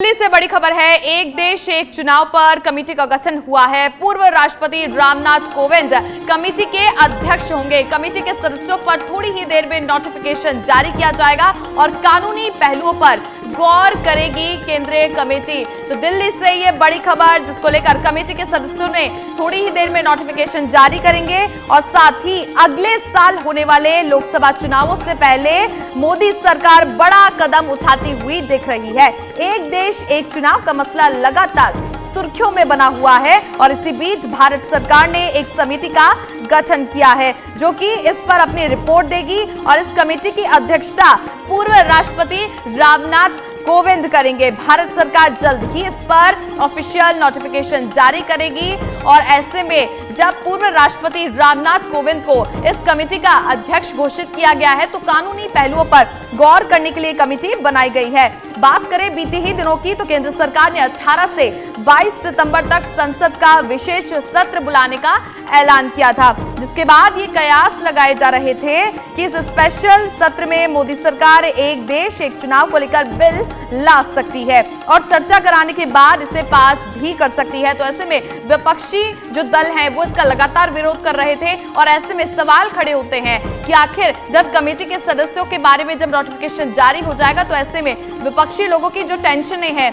दिल्ली से बड़ी खबर है। एक देश एक चुनाव पर कमेटी का गठन हुआ है। पूर्व राष्ट्रपति रामनाथ कोविंद कमेटी के अध्यक्ष होंगे। कमेटी के सदस्यों पर थोड़ी ही देर में नोटिफिकेशन जारी किया जाएगा और कानूनी पहलुओं पर गौर करेगी केंद्रीय कमेटी। तो दिल्ली से ये बड़ी खबर, जिसको लेकर कमेटी के सदस्यों ने थोड़ी ही देर में नोटिफिकेशन जारी करेंगे और साथ ही अगले साल होने वाले लोकसभा चुनावों से पहले मोदी सरकार बड़ा कदम उठाती हुई दिख रही है। एक देश एक चुनाव का मसला लगातार सुर्खियों में बना हुआ है और इसी बीच भारत सरकार ने एक समिति का गठन किया है जो कि इस पर अपनी रिपोर्ट देगी और इस कमेटी की अध्यक्षता पूर्व राष्ट्रपति रामनाथ कोविंद करेंगे। भारत सरकार जल्द ही इस पर ऑफिशियल नोटिफिकेशन जारी करेगी और ऐसे में जब पूर्व राष्ट्रपति रामनाथ कोविंद को इस कमेटी का अध्यक्ष घोषित किया गया है तो कानूनी पहलुओं पर गौर करने के लिए कमेटी बनाई गई है। बात करें बीते ही दिनों की तो केंद्र सरकार ने 18 से 22 सितंबर तक संसद का विशेष सत्र बुलाने का ऐलान किया था, जिसके बाद ये कयास लगाए जा रहे थे कि इस स्पेशल सत्र में मोदी सरकार एक देश एक चुनाव को लेकर बिल ला सकती है और चर्चा कराने के बाद इसे पास भी कर सकती है। तो ऐसे में विपक्षी जो दल हैं वो इसका लगातार विरोध कर रहे थे और ऐसे में सवाल खड़े होते हैं कि आखिर जब कमेटी के सदस्यों के बारे में जब नोटिफिकेशन जारी हो जाएगा तो ऐसे में विपक्षी लोगों की जो टेंशनें हैं,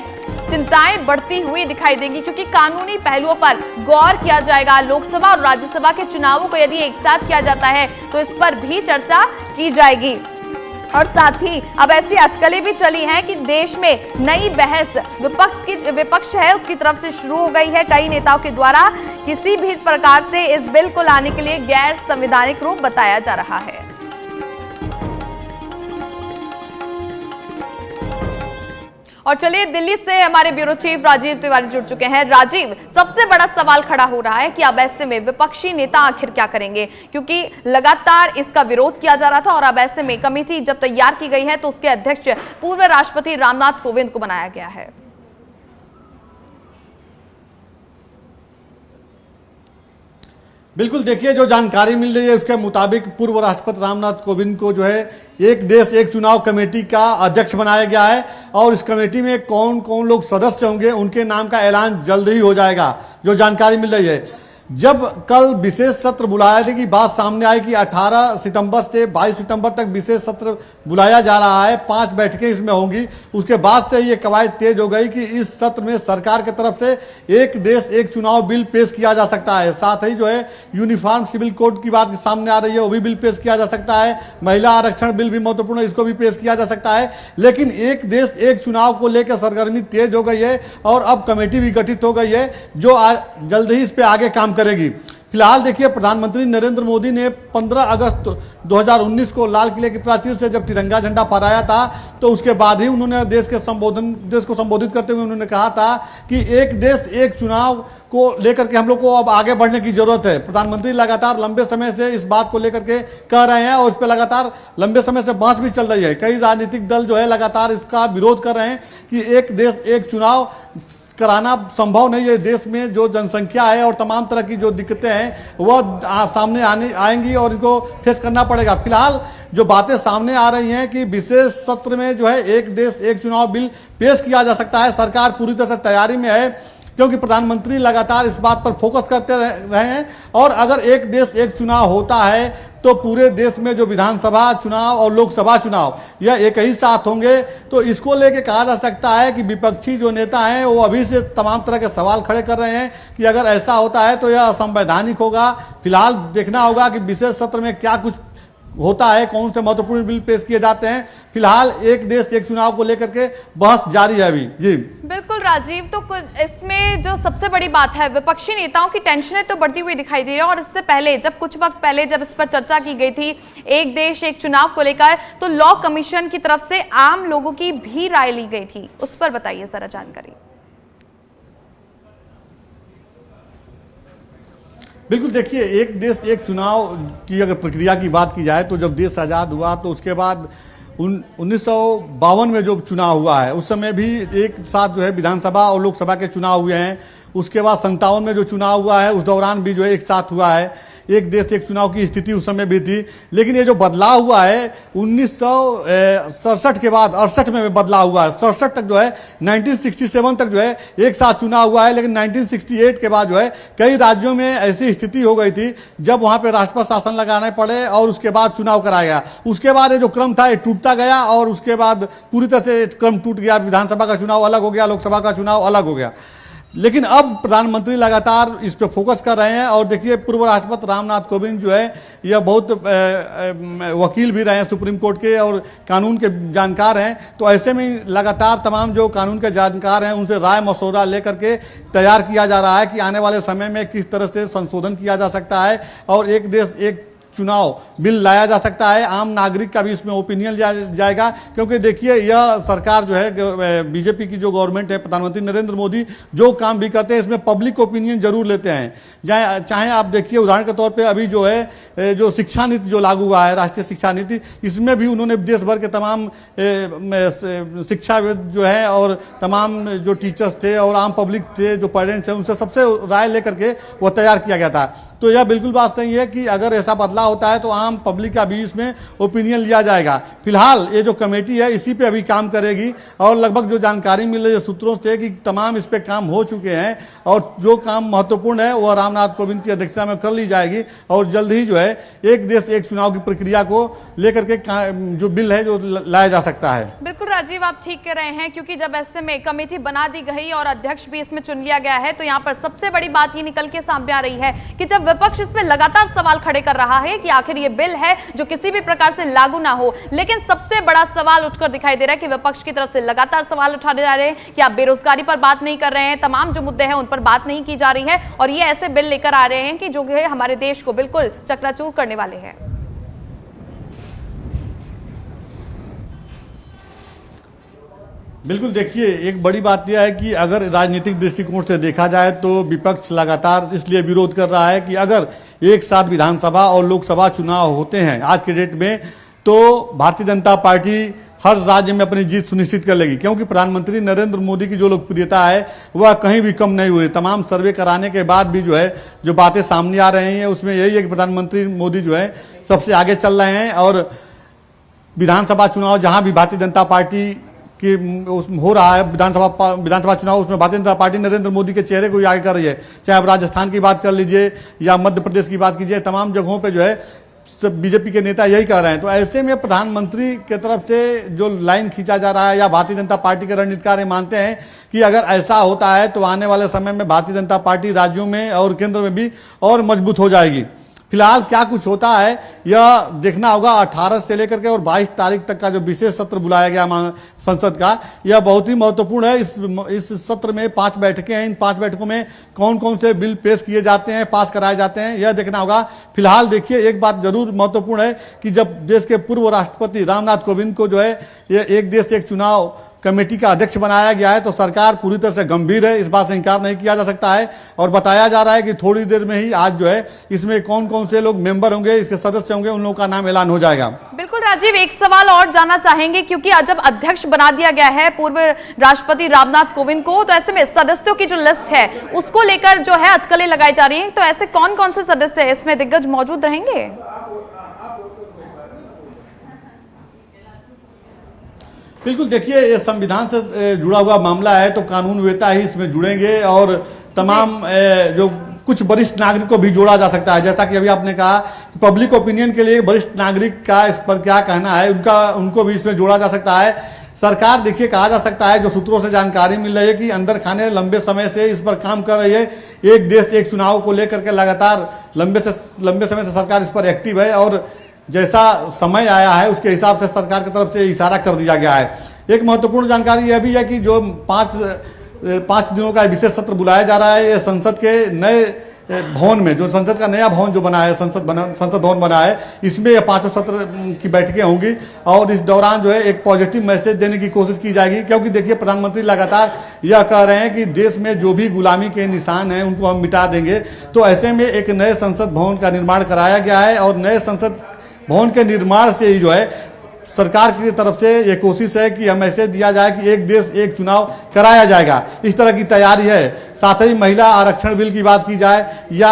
चिंताएं बढ़ती हुई दिखाई देंगी, क्योंकि कानूनी पहलुओं पर गौर किया जाएगा। लोकसभा और राज्यसभा के चुनावों को यदि एक साथ किया जाता है तो इस पर भी चर्चा की जाएगी। और साथ ही अब ऐसी अटकलें भी चली हैं कि देश में नई बहस विपक्ष है उसकी तरफ से शुरू हो गई है। कई नेताओं के द्वारा किसी भी प्रकार से इस बिल को लाने के लिए गैर संवैधानिक रूप बताया जा रहा है। और चलिए दिल्ली से हमारे ब्यूरो चीफ राजीव तिवारी जुड़ चुके हैं। राजीव, सबसे बड़ा सवाल खड़ा हो रहा है कि अब ऐसे में विपक्षी नेता आखिर क्या करेंगे, क्योंकि लगातार इसका विरोध किया जा रहा था और अब ऐसे में कमेटी जब तैयार की गई है तो उसके अध्यक्ष पूर्व राष्ट्रपति रामनाथ कोविंद को बनाया गया है। बिल्कुल, देखिए जो जानकारी मिल रही है उसके मुताबिक पूर्व राष्ट्रपति रामनाथ कोविंद को जो है एक देश एक चुनाव कमेटी का अध्यक्ष बनाया गया है और इस कमेटी में कौन कौन लोग सदस्य होंगे उनके नाम का ऐलान जल्द ही हो जाएगा। जो जानकारी मिल रही है, जब कल विशेष सत्र बुलाने की बात सामने आई कि 18 सितंबर से 22 सितंबर तक विशेष सत्र बुलाया जा रहा है, 5 बैठकें इसमें होंगी, उसके बाद से ये कवायद तेज हो गई कि इस सत्र में सरकार की तरफ से एक देश एक चुनाव बिल पेश किया जा सकता है। साथ ही जो है यूनिफॉर्म सिविल कोड की बात सामने आ रही है, वो भी बिल पेश किया जा सकता है। महिला आरक्षण बिल भी महत्वपूर्ण है, इसको भी पेश किया जा सकता है। लेकिन एक देश एक चुनाव को लेकर सरगर्मी तेज हो गई है और अब कमेटी भी गठित हो गई है जो जल्द ही इस पर आगे काम करेगी। फिलहाल देखिए, प्रधानमंत्री नरेंद्र मोदी ने 15 अगस्त 2019 को लाल किले की प्राचीर से जब तिरंगा झंडा फहराया था तो उसके बाद ही उन्होंने देश को संबोधित करते हुए उन्होंने कहा था कि एक देश एक चुनाव को लेकर के हम लोग को अब आगे बढ़ने की जरूरत है। प्रधानमंत्री लगातार लंबे समय से इस बात को लेकर के कह रहे हैं और इस पर लगातार लंबे समय से बहस भी चल रही है। कई राजनीतिक दल जो है लगातार इसका विरोध कर रहे हैं कि एक देश एक चुनाव कराना संभव नहीं है। देश में जो जनसंख्या है और तमाम तरह की जो दिक्कतें हैं वह सामने आएंगी और इनको फेस करना पड़ेगा। फिलहाल जो बातें सामने आ रही हैं कि विशेष सत्र में जो है एक देश एक चुनाव बिल पेश किया जा सकता है। सरकार पूरी तरह से तैयारी में है क्योंकि प्रधानमंत्री लगातार इस बात पर फोकस करते रहे हैं और अगर एक देश एक चुनाव होता है तो पूरे देश में जो विधानसभा चुनाव और लोकसभा चुनाव यह एक ही साथ होंगे। तो इसको लेके कहा जा सकता है कि विपक्षी जो नेता हैं वो अभी से तमाम तरह के सवाल खड़े कर रहे हैं कि अगर ऐसा होता है तो यह असंवैधानिक होगा। फिलहाल देखना होगा कि विशेष सत्र में क्या कुछ होता है, कौन से महत्वपूर्ण बिल पेश किए जाते हैं। फिलहाल एक देश एक चुनाव को लेकर के बहस जारी है अभी। जी बिल्कुल राजीव, तो इसमें जो सबसे बड़ी बात है, विपक्षी नेताओं की टेंशनें तो बढ़ती हुई दिखाई दे रही है और इससे पहले जब कुछ वक्त पहले जब इस पर चर्चा की गई थी एक देश एक चुनाव को लेकर तो लॉ कमीशन की तरफ से आम लोगों की भी राय ली गई थी, उस पर बताइए जरा जानकारी। बिल्कुल, देखिए एक देश एक चुनाव की अगर प्रक्रिया की बात की जाए तो जब देश आज़ाद हुआ तो उसके बाद 1952 में जो चुनाव हुआ है उस समय भी एक साथ जो है विधानसभा और लोकसभा के चुनाव हुए हैं। उसके बाद 57 में जो चुनाव हुआ है उस दौरान भी जो है एक साथ हुआ है। एक देश एक चुनाव की स्थिति उस समय भी थी। लेकिन ये जो बदलाव हुआ है 1967 के बाद 68 में बदलाव हुआ है। 67 तक जो है 1967 तक जो है एक साथ चुनाव हुआ है, लेकिन 1968 के बाद जो है कई राज्यों में ऐसी स्थिति हो गई थी जब वहां पे राष्ट्रपति शासन लगाने पड़े और उसके बाद चुनाव कराया गया। उसके बाद ये जो क्रम था ये टूटता गया और उसके बाद पूरी तरह से क्रम टूट गया। विधानसभा का चुनाव अलग हो गया, लोकसभा का चुनाव अलग हो गया। लेकिन अब प्रधानमंत्री लगातार इस पे फोकस कर रहे हैं। और देखिए पूर्व राष्ट्रपति रामनाथ कोविंद जो है यह बहुत वकील भी रहे हैं सुप्रीम कोर्ट के और कानून के जानकार हैं। तो ऐसे में लगातार तमाम जो कानून के जानकार हैं उनसे राय मशवरा लेकर के तैयार किया जा रहा है कि आने वाले समय में किस तरह से संशोधन किया जा सकता है और एक देश एक चुनाव बिल लाया जा सकता है। आम नागरिक का भी इसमें ओपिनियन लिया जाएगा, क्योंकि देखिए यह सरकार जो है बीजेपी की जो गवर्नमेंट है, प्रधानमंत्री नरेंद्र मोदी जो काम भी करते हैं इसमें पब्लिक ओपिनियन जरूर लेते हैं। चाहे आप देखिए उदाहरण के तौर पे अभी जो है जो शिक्षा नीति जो लागू हुआ है, राष्ट्रीय शिक्षा नीति, इसमें भी उन्होंने देश भर के तमाम शिक्षा जो है और तमाम जो टीचर्स थे और आम पब्लिक थे, जो पेरेंट्स हैं, उनसे सबसे राय लेकर के वो तैयार किया गया था। तो यह बिल्कुल बात सही है कि अगर ऐसा बदलाव होता है तो आम पब्लिक का भी इसमें ओपिनियन लिया जाएगा। फिलहाल ये जो कमेटी है इसी पे अभी काम करेगी और लगभग जो जानकारी मिल रही है सूत्रों से कि तमाम इस पे काम हो चुके हैं और जो काम महत्वपूर्ण है वह रामनाथ कोविंद की अध्यक्षता में कर ली जाएगी और जल्द ही जो है एक देश एक चुनाव की प्रक्रिया को लेकर के जो बिल है जो लाया जा सकता है। बिल्कुल राजीव, आप ठीक कह रहे हैं, क्योंकि जब ऐसे में कमेटी बना दी गई और अध्यक्ष भी इसमें चुन लिया गया है तो यहाँ पर सबसे बड़ी बात ये निकल के सामने आ रही है कि जब विपक्ष इस पे लगातार सवाल खड़े कर रहा है कि आखिर ये बिल है जो किसी भी प्रकार से लागू ना हो, लेकिन सबसे बड़ा सवाल उठकर दिखाई दे रहा है कि विपक्ष की तरफ से लगातार सवाल उठाए जा रहे हैं कि आप बेरोजगारी पर बात नहीं कर रहे हैं, तमाम जो मुद्दे हैं उन पर बात नहीं की जा रही है और ये ऐसे बिल लेकर आ रहे हैं कि जो है हमारे देश को बिल्कुल चकनाचूर करने वाले हैं। बिल्कुल, देखिए एक बड़ी बात यह है कि अगर राजनीतिक दृष्टिकोण से देखा जाए तो विपक्ष लगातार इसलिए विरोध कर रहा है कि अगर एक साथ विधानसभा और लोकसभा चुनाव होते हैं आज के डेट में तो भारतीय जनता पार्टी हर राज्य में अपनी जीत सुनिश्चित कर लेगी, क्योंकि प्रधानमंत्री नरेंद्र मोदी की जो लोकप्रियता है वह कहीं भी कम नहीं हुई। तमाम सर्वे कराने के बाद भी जो है जो बातें सामने आ रही हैं उसमें यही है कि प्रधानमंत्री मोदी जो है सबसे आगे चल रहे हैं और विधानसभा चुनाव जहां भी भारतीय जनता पार्टी कि हो रहा है विधानसभा चुनाव, उसमें भारतीय जनता पार्टी नरेंद्र मोदी के चेहरे को आगे कर रही है। चाहे आप राजस्थान की बात कर लीजिए या मध्य प्रदेश की बात कीजिए, तमाम जगहों पे जो है बीजेपी के नेता यही कह रहे हैं। तो ऐसे में प्रधानमंत्री की तरफ से जो लाइन खींचा जा रहा है या भारतीय जनता पार्टी के रणनीतिकार मानते हैं कि अगर ऐसा होता है तो आने वाले समय में भारतीय जनता पार्टी राज्यों में और केंद्र में भी और मजबूत हो जाएगी। फिलहाल क्या कुछ होता है यह देखना होगा। 18 से लेकर के और 22 तारीख तक का जो विशेष सत्र बुलाया गया संसद का, यह बहुत ही महत्वपूर्ण है। इस सत्र में 5 बैठकें हैं। इन 5 बैठकों में कौन कौन से बिल पेश किए जाते हैं, पास कराए जाते हैं, यह देखना होगा। फिलहाल देखिए एक बात जरूर महत्वपूर्ण है कि जब देश के पूर्व राष्ट्रपति रामनाथ कोविंद को जो है ये एक देश एक चुनाव कमेटी का अध्यक्ष बनाया गया है तो सरकार पूरी तरह से गंभीर है, इस बात से इंकार नहीं किया जा सकता है। और बताया जा रहा है कि थोड़ी देर में ही आज जो है इसमें कौन कौन से लोग मेंबर होंगे, इसके सदस्य होंगे, उन लोगों का नाम ऐलान हो जाएगा। बिल्कुल राजीव, एक सवाल और जानना चाहेंगे, क्योंकि जब अध्यक्ष बना दिया गया है पूर्व राष्ट्रपति रामनाथ कोविंद को तो ऐसे में सदस्यों की जो लिस्ट है उसको लेकर जो है अटकलें लगाई जा रही है, तो ऐसे कौन कौन से सदस्य इसमें दिग्गज मौजूद रहेंगे? बिल्कुल, देखिए ये संविधान से जुड़ा हुआ मामला है तो कानून वेता ही इसमें जुड़ेंगे और तमाम जो कुछ वरिष्ठ नागरिक को भी जोड़ा जा सकता है। जैसा कि अभी आपने कहा कि पब्लिक ओपिनियन के लिए वरिष्ठ नागरिक का इस पर क्या कहना है उनको भी इसमें जोड़ा जा सकता है। सरकार देखिए कहा जा सकता है, जो सूत्रों से जानकारी मिल रही है कि अंदर खाने लंबे समय से इस पर काम कर रही है। एक देश एक चुनाव को लेकर के लगातार लंबे समय से सरकार इस पर एक्टिव है और जैसा समय आया है उसके हिसाब से सरकार की तरफ से इशारा कर दिया गया है। एक महत्वपूर्ण जानकारी यह भी है कि जो 5 दिनों का विशेष सत्र बुलाया जा रहा है, ये संसद के नए भवन में, जो संसद का नया भवन जो बना है, संसद भवन बना है, इसमें ये 5 सत्र की बैठकें होंगी और इस दौरान जो है एक पॉजिटिव मैसेज देने की कोशिश की जाएगी। क्योंकि देखिए प्रधानमंत्री लगातार यह कह रहे हैं कि देश में जो भी गुलामी के निशान हैं उनको हम मिटा देंगे। तो ऐसे में एक नए संसद भवन का निर्माण कराया गया है और नए संसद भवन के निर्माण से ही जो है सरकार की तरफ से ये कोशिश है कि हमें मैसेज दिया जाए कि एक देश एक चुनाव कराया जाएगा। इस तरह की तैयारी है। साथ ही महिला आरक्षण बिल की बात की जाए या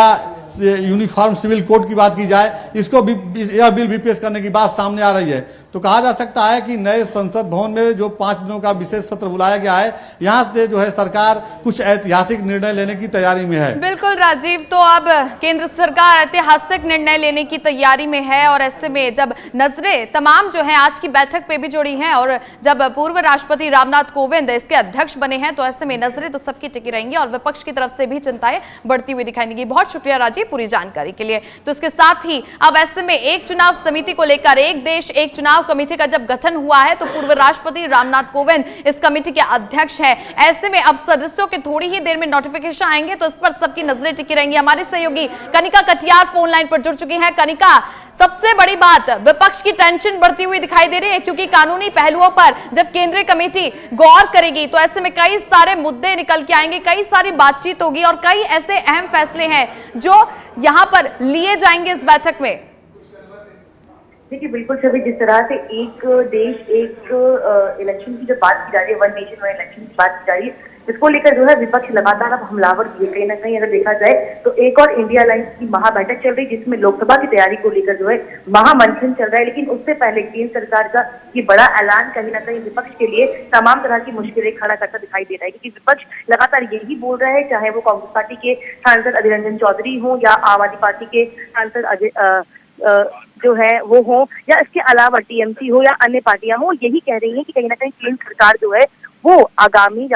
यूनिफॉर्म सिविल कोड की बात की जाए, इसको भी यह बिल भी पेश करने की बात सामने आ रही है। तो कहा जा सकता है कि नए संसद भवन में जो 5 दिनों का विशेष सत्र बुलाया गया है, यहाँ से जो है सरकार कुछ ऐतिहासिक निर्णय लेने की तैयारी में है। बिल्कुल राजीव, तो अब केंद्र सरकार ऐतिहासिक निर्णय लेने की तैयारी में है और ऐसे में जब नजरें तमाम जो है आज की बैठक पे भी जुड़ी हैं और जब पूर्व राष्ट्रपति रामनाथ कोविंद इसके अध्यक्ष बने हैं, तो ऐसे में नजरें तो सबकी टिकी रहेंगी और विपक्ष की तरफ से भी चिंताएं बढ़ती हुई दिखाई देंगी। बहुत शुक्रिया राजीव पूरी जानकारी के लिए। तो इसके साथ ही अब ऐसे में एक चुनाव समिति को लेकर एक देश एक चुनाव कमेटी का जब गठन हुआ है, तो पूर्व राष्ट्रपति रामनाथ कोविंद इस कमेटी के अध्यक्ष हैं। ऐसे में अब सदस्यों के थोड़ी ही देर में नोटिफिकेशन आएंगे, तो इस पर सबकी नजरें टिकी रहेंगी। हमारे सहयोगी कनिका कटियार फोन लाइन पर जुड़ चुकी हैं। कनिका, सबसे बड़ी बात, विपक्ष की टेंशन बढ़ती हुई दिखाई दे रही है क्योंकि कानूनी पहलुओं पर जब केंद्रीय कमेटी गौर करेगी तो ऐसे में कई सारे मुद्दे निकल के आएंगे, कई सारी बातचीत होगी और कई ऐसे अहम फैसले हैं जो यहां पर लिए जाएंगे इस बैठक में। देखिए बिल्कुल सभी, जिस तरह से एक देश एक इलेक्शन की जो बात की जा रही है, वन नेशन वन इलेक्शन की बात की जा रही है, इसको लेकर जो है विपक्ष लगातार अब हमलावर भी है। कहीं ना कहीं अगर देखा जाए तो एक और इंडिया अलायंस की महाबैठक चल रही है जिसमें लोकसभा की तैयारी को लेकर जो है महामंथन चल रहा है। लेकिन उससे पहले केंद्र सरकार का ये बड़ा ऐलान कहीं ना कहीं विपक्ष के लिए तमाम तरह की मुश्किलें खड़ा करता दिखाई दे रहा है, क्योंकि विपक्ष लगातार यही बोल रहा है, चाहे वो कांग्रेस पार्टी के सांसद अधीर रंजन चौधरी हो या आम आदमी पार्टी के सांसद जो है वो हो या इसके अलावा टीएमसी हो या अन्य पार्टियां हो, यही कह रही है कि कहीं ना कहीं केंद्र सरकार जो है वो आगामी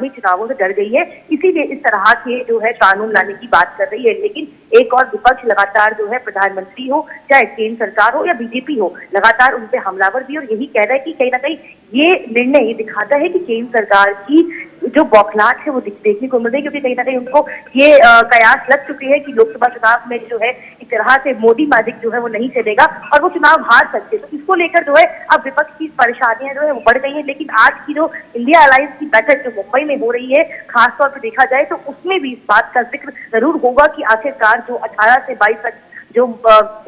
चुनावों से डर गई है, इसीलिए इस तरह के जो है कानून लाने की बात कर रही है। लेकिन एक और विपक्ष लगातार जो है प्रधानमंत्री हो चाहे केंद्र सरकार हो या बीजेपी हो, लगातार उन पे हमलावर भी और यही कह रहा है कि कहीं ना कहीं ये निर्णय ये दिखाता है कि केंद्र सरकार की जो बौखलाहट है वो देखने को मिल रही है, क्योंकि कहीं ना कहीं उनको ये कयास लग चुकी है कि लोकसभा चुनाव में जो है इस तरह से मोदी मैजिक जो है वो नहीं चलेगा और वो चुनाव हार सकते। तो इसको लेकर जो है अब विपक्ष की परेशानियां जो है वो बढ़ गई है। लेकिन आज की जो इंडिया अलायंस की बैठक जो मुंबई में हो रही है, खासतौर पर देखा जाए तो उसमें भी इस बात का जिक्र जरूर होगा कि आखिरकार जो 18 से 22 तक जो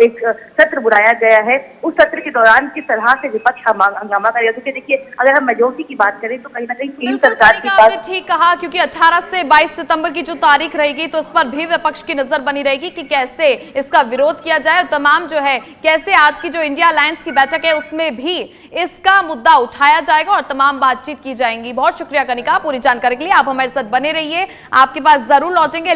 एक सत्र बुलाया गया है, उस सत्र के दौरान किस तरह से विपक्ष हंगामा करेगा। क्योंकि देखिए अगर हम मेजोरिटी की बात करें तो कहीं ना कहीं केंद्र सरकार के पास, ठीक कहा, क्योंकि 18 से 22 सितंबर की जो तारीख रहेगी तो उस पर भी विपक्ष की नजर बनी रहेगी कि कैसे इसका विरोध किया जाए और तमाम जो है कैसे आज की जो इंडिया अलायंस की बैठक है उसमें भी इसका मुद्दा उठाया जाएगा और तमाम बातचीत की जाएंगी। बहुत शुक्रिया कनिका पूरी जानकारी के लिए। आप हमारे साथ बने रहिए, आपके पास जरूर लौटेंगे।